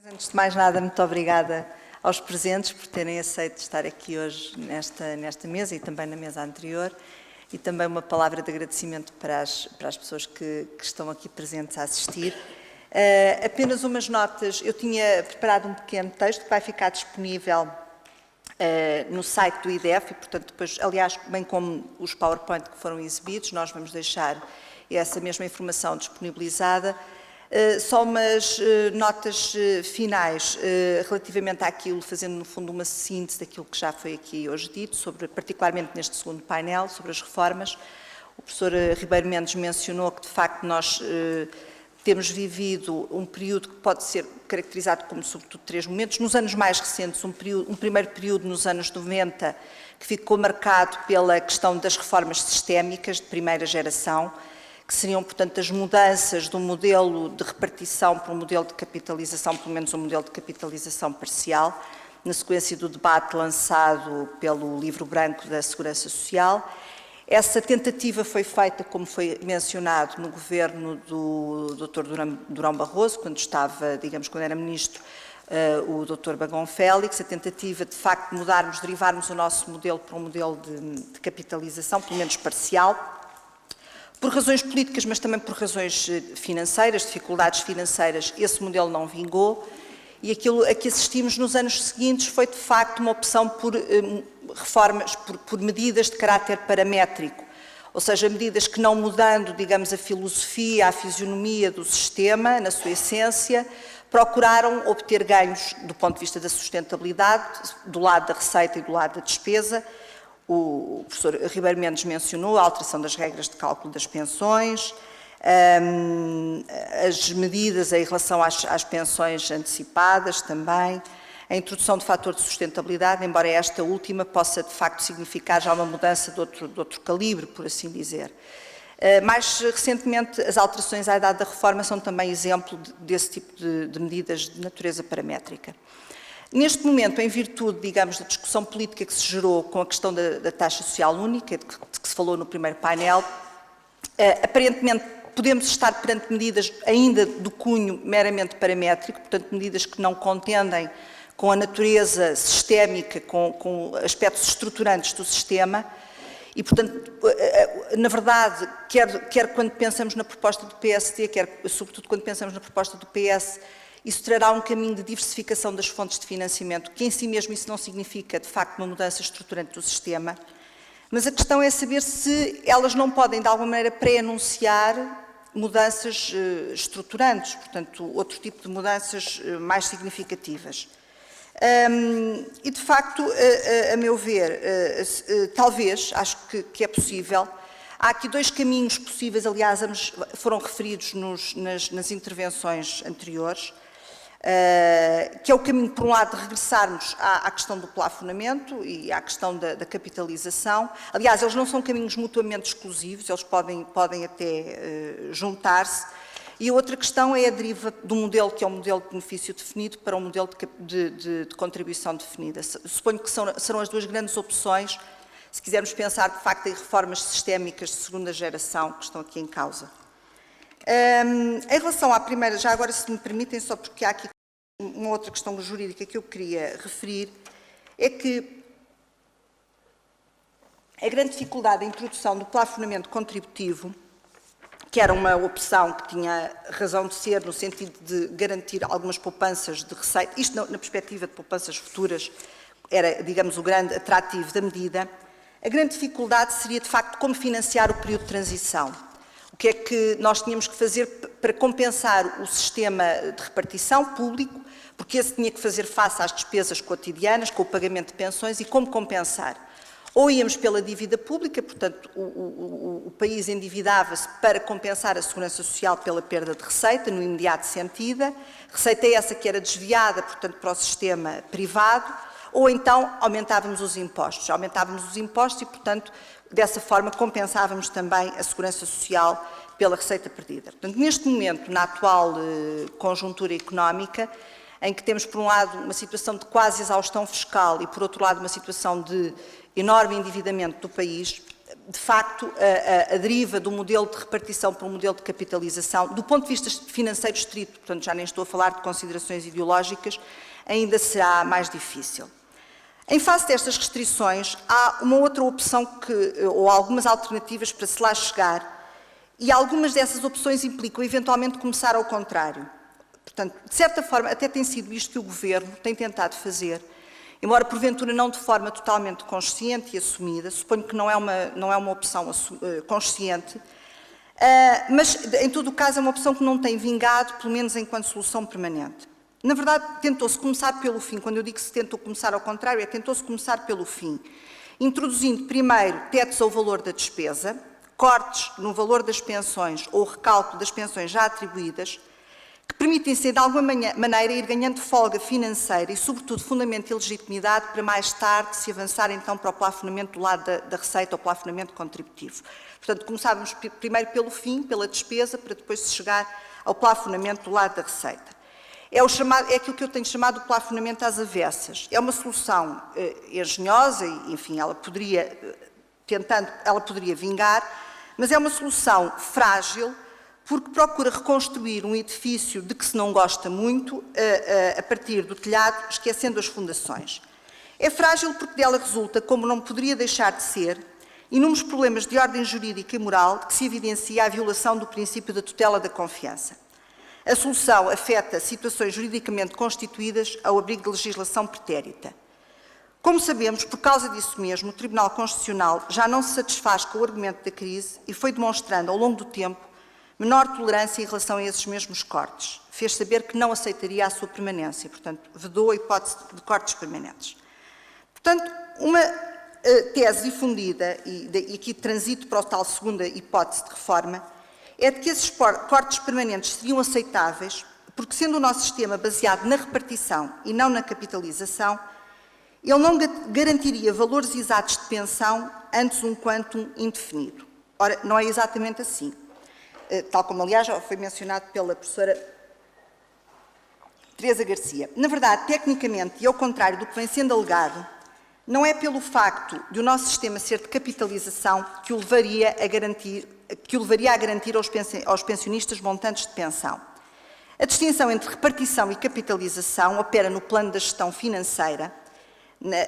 Antes de mais nada, muito obrigada aos presentes por terem aceito estar aqui hoje nesta mesa e também na mesa anterior, e também uma palavra de agradecimento para as pessoas que estão aqui presentes a assistir. Apenas umas notas. Eu tinha preparado um pequeno texto que vai ficar disponível no site do IDEF e, portanto, depois, aliás, bem como os PowerPoint que foram exibidos, nós vamos deixar essa mesma informação disponibilizada. Só umas notas finais relativamente àquilo, fazendo no fundo uma síntese daquilo que já foi aqui hoje dito, particularmente neste segundo painel, sobre as reformas. O professor Ribeiro Mendes mencionou que, de facto, nós temos vivido um período que pode ser caracterizado como, sobretudo, três momentos. Nos anos mais recentes, um primeiro período nos anos 90, que ficou marcado pela questão das reformas sistémicas de primeira geração, que seriam, portanto, as mudanças do modelo de repartição para um modelo de capitalização, pelo menos um modelo de capitalização parcial, na sequência do debate lançado pelo Livro Branco da Segurança Social. Essa tentativa foi feita, como foi mencionado, no governo do Dr. Durão Barroso, quando era ministro, o Dr. Bagão Félix, a tentativa, de facto, de derivarmos o nosso modelo para um modelo de capitalização, pelo menos parcial, por razões políticas, mas também por razões financeiras, dificuldades financeiras. Esse modelo não vingou, e aquilo a que assistimos nos anos seguintes foi, de facto, uma opção por reformas, por medidas de caráter paramétrico, ou seja, medidas que, não mudando, digamos, a filosofia, a fisionomia do sistema, na sua essência, procuraram obter ganhos do ponto de vista da sustentabilidade, do lado da receita e do lado da despesa. O professor Ribeiro Mendes mencionou a alteração das regras de cálculo das pensões, as medidas em relação às pensões antecipadas também, a introdução de fator de sustentabilidade, embora esta última possa, de facto, significar já uma mudança de outro calibre, por assim dizer. Mais recentemente, as alterações à idade da reforma são também exemplo desse tipo de medidas de natureza paramétrica. Neste momento, em virtude, digamos, da discussão política que se gerou com a questão da taxa social única, de que se falou no primeiro painel, aparentemente podemos estar perante medidas ainda do cunho meramente paramétrico, portanto, medidas que não contendem com a natureza sistémica, com aspectos estruturantes do sistema, e, portanto, na verdade, quer quando pensamos na proposta do PSD, quer sobretudo quando pensamos na proposta do PS, isso trará um caminho de diversificação das fontes de financiamento, que em si mesmo isso não significa, de facto, uma mudança estruturante do sistema, mas a questão é saber se elas não podem, de alguma maneira, pré-anunciar mudanças estruturantes, portanto, outro tipo de mudanças mais significativas. E, de facto, a meu ver, talvez, acho que é possível. Há aqui dois caminhos possíveis, aliás, ambos foram referidos nas intervenções anteriores, que é o caminho, por um lado, de regressarmos à questão do plafonamento e à questão da capitalização. Aliás, eles não são caminhos mutuamente exclusivos, eles podem até juntar-se. E a outra questão é a deriva do modelo que é um modelo de benefício definido para um modelo de contribuição definida. Suponho que serão as duas grandes opções, se quisermos pensar, de facto, em reformas sistémicas de segunda geração que estão aqui em causa. Em relação à primeira, já agora, se me permitem, só porque há aqui uma outra questão jurídica que eu queria referir, é que a grande dificuldade da introdução do plafonamento contributivo, que era uma opção que tinha razão de ser no sentido de garantir algumas poupanças de receita, isto na perspectiva de poupanças futuras, era, digamos, o grande atrativo da medida. A grande dificuldade seria, de facto, como financiar o período de transição. O que é que nós tínhamos que fazer para compensar o sistema de repartição público, porque esse tinha que fazer face às despesas cotidianas, com o pagamento de pensões, e como compensar. Ou íamos pela dívida pública, portanto, o país endividava-se para compensar a segurança social pela perda de receita, no imediato sentido, receita essa que era desviada, portanto, para o sistema privado, ou então aumentávamos os impostos. Aumentávamos os impostos e, portanto, dessa forma compensávamos também a segurança social pela receita perdida. Portanto, neste momento, na atual conjuntura económica, em que temos, por um lado, uma situação de quase exaustão fiscal e, por outro lado, uma situação de enorme endividamento do país, de facto, a deriva do modelo de repartição para um modelo de capitalização, do ponto de vista financeiro estrito, portanto, já nem estou a falar de considerações ideológicas, ainda será mais difícil. Em face destas restrições, há uma outra opção ou algumas alternativas para se lá chegar, e algumas dessas opções implicam, eventualmente, começar ao contrário. Portanto, de certa forma, até tem sido isto que o Governo tem tentado fazer, embora, porventura, não de forma totalmente consciente e assumida, suponho que não é uma opção consciente, mas, em todo o caso, é uma opção que não tem vingado, pelo menos enquanto solução permanente. Na verdade, tentou-se começar pelo fim. Quando eu digo que se tentou começar ao contrário, tentou-se começar pelo fim, introduzindo primeiro tetos ao valor da despesa, cortes no valor das pensões ou recálculo das pensões já atribuídas, que permitem-se, de alguma maneira, ir ganhando folga financeira e, sobretudo, fundamento e legitimidade para mais tarde se avançar, então, para o plafonamento do lado da receita, ou plafonamento contributivo. Portanto, começávamos primeiro pelo fim, pela despesa, para depois se chegar ao plafonamento do lado da receita. É aquilo que eu tenho chamado de plafonamento às avessas. É uma solução engenhosa e, enfim, ela poderia vingar, mas é uma solução frágil, porque procura reconstruir um edifício de que se não gosta muito, a partir do telhado, esquecendo as fundações. É frágil porque dela resulta, como não poderia deixar de ser, inúmeros problemas de ordem jurídica e moral de que se evidencia a violação do princípio da tutela da confiança. A solução afeta situações juridicamente constituídas ao abrigo de legislação pretérita. Como sabemos, por causa disso mesmo, o Tribunal Constitucional já não se satisfaz com o argumento da crise e foi demonstrando, ao longo do tempo, menor tolerância em relação a esses mesmos cortes. Fez saber que não aceitaria a sua permanência, portanto, vedou a hipótese de cortes permanentes. Portanto, uma tese difundida, e aqui transito para a tal segunda hipótese de reforma, é de que esses cortes permanentes seriam aceitáveis, porque, sendo o nosso sistema baseado na repartição e não na capitalização, ele não garantiria valores exatos de pensão antes um quantum indefinido. Ora, não é exatamente assim. Tal como, aliás, já foi mencionado pela professora Teresa Garcia. Na verdade, tecnicamente, e ao contrário do que vem sendo alegado, não é pelo facto de o nosso sistema ser de capitalização que o levaria a garantir aos pensionistas montantes de pensão. A distinção entre repartição e capitalização opera no plano da gestão financeira.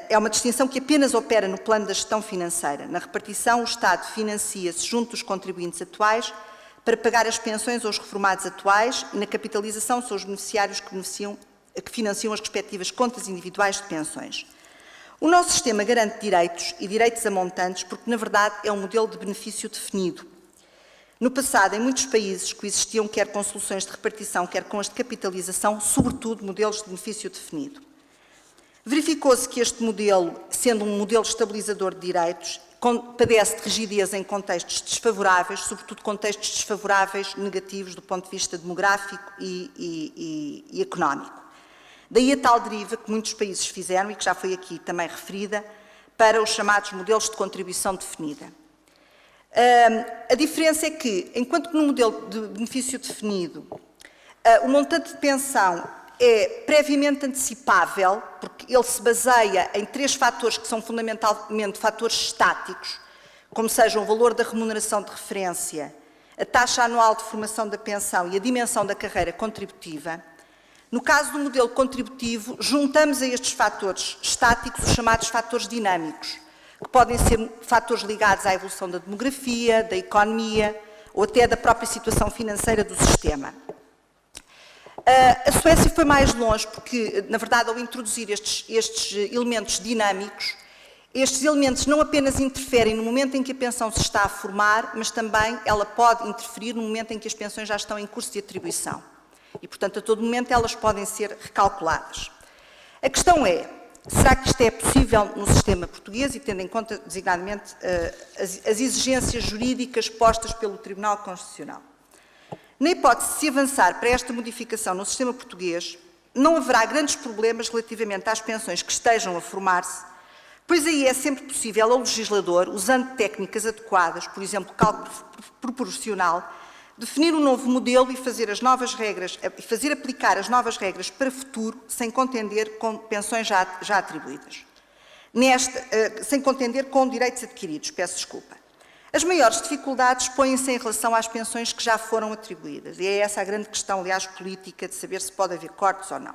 É uma distinção que apenas opera no plano da gestão financeira. Na repartição, o Estado financia-se junto dos contribuintes atuais para pagar as pensões aos reformados atuais, e na capitalização são os beneficiários que financiam as respectivas contas individuais de pensões. O nosso sistema garante direitos e direitos a montantes porque, na verdade, é um modelo de benefício definido. No passado, em muitos países coexistiam, quer com soluções de repartição, quer com as de capitalização, sobretudo modelos de benefício definido. Verificou-se que este modelo, sendo um modelo estabilizador de direitos, padece de rigidez em contextos desfavoráveis, sobretudo contextos desfavoráveis negativos do ponto de vista demográfico e económico. Daí a tal deriva que muitos países fizeram, e que já foi aqui também referida, para os chamados modelos de contribuição definida. A diferença é que, enquanto que no modelo de benefício definido, o montante de pensão é previamente antecipável, porque ele se baseia em 3 fatores que são fundamentalmente fatores estáticos, como sejam o valor da remuneração de referência, a taxa anual de formação da pensão e a dimensão da carreira contributiva. No caso do modelo contributivo, juntamos a estes fatores estáticos os chamados fatores dinâmicos, que podem ser fatores ligados à evolução da demografia, da economia ou até da própria situação financeira do sistema. A Suécia foi mais longe porque, na verdade, ao introduzir estes elementos dinâmicos, estes elementos não apenas interferem no momento em que a pensão se está a formar, mas também ela pode interferir no momento em que as pensões já estão em curso de atribuição. E, portanto, a todo momento elas podem ser recalculadas. A questão é, será que isto é possível no sistema português e tendo em conta, designadamente, as exigências jurídicas postas pelo Tribunal Constitucional? Na hipótese de se avançar para esta modificação no sistema português, não haverá grandes problemas relativamente às pensões que estejam a formar-se, pois aí é sempre possível ao legislador, usando técnicas adequadas, por exemplo, cálculo proporcional, definir um novo modelo e fazer aplicar as novas regras para o futuro sem contender com pensões já atribuídas. Sem contender com direitos adquiridos, peço desculpa. As maiores dificuldades põem-se em relação às pensões que já foram atribuídas. E é essa a grande questão, aliás, política, de saber se pode haver cortes ou não.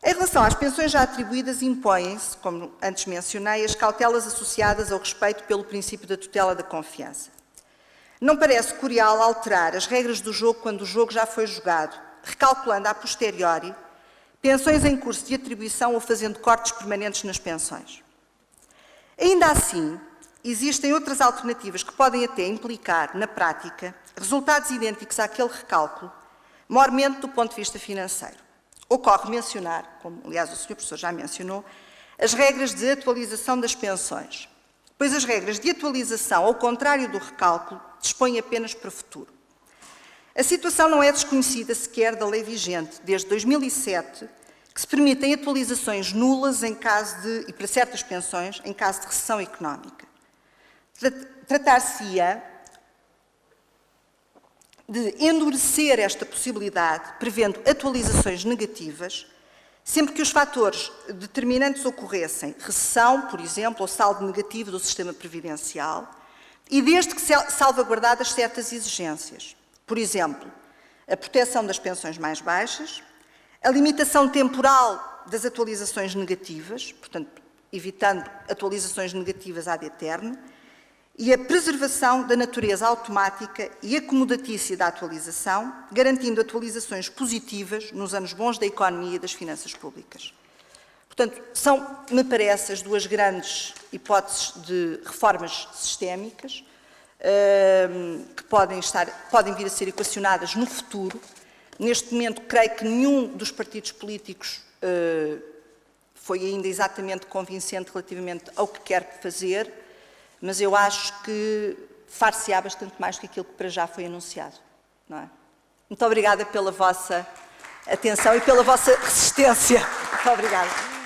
Em relação às pensões já atribuídas, impõem-se, como antes mencionei, as cautelas associadas ao respeito pelo princípio da tutela da confiança. Não parece curial alterar as regras do jogo quando o jogo já foi jogado, recalculando a posteriori pensões em curso de atribuição ou fazendo cortes permanentes nas pensões. Ainda assim, existem outras alternativas que podem até implicar, na prática, resultados idênticos àquele recálculo, mormente do ponto de vista financeiro. Ocorre mencionar, como aliás o Sr. Professor já mencionou, as regras de atualização das pensões, pois as regras de atualização, ao contrário do recálculo, dispõem apenas para o futuro. A situação não é desconhecida sequer da lei vigente, desde 2007, que se permitem atualizações nulas em caso de, e para certas pensões, em caso de recessão económica. Tratar-se-ia de endurecer esta possibilidade, prevendo atualizações negativas, sempre que os fatores determinantes ocorressem, recessão, por exemplo, ou saldo negativo do sistema previdencial, e desde que salvaguardadas certas exigências. Por exemplo, a proteção das pensões mais baixas, a limitação temporal das atualizações negativas, portanto, evitando atualizações negativas ad eterno, e a preservação da natureza automática e acomodatícia da atualização, garantindo atualizações positivas nos anos bons da economia e das finanças públicas. Portanto, são, me parece, as duas grandes hipóteses de reformas sistémicas que podem vir a ser equacionadas no futuro. Neste momento, creio que nenhum dos partidos políticos foi ainda exatamente convincente relativamente ao que quer fazer, mas eu acho que far-se-á bastante mais que aquilo que para já foi anunciado. Não é? Muito obrigada pela vossa atenção e pela vossa resistência. Muito obrigada.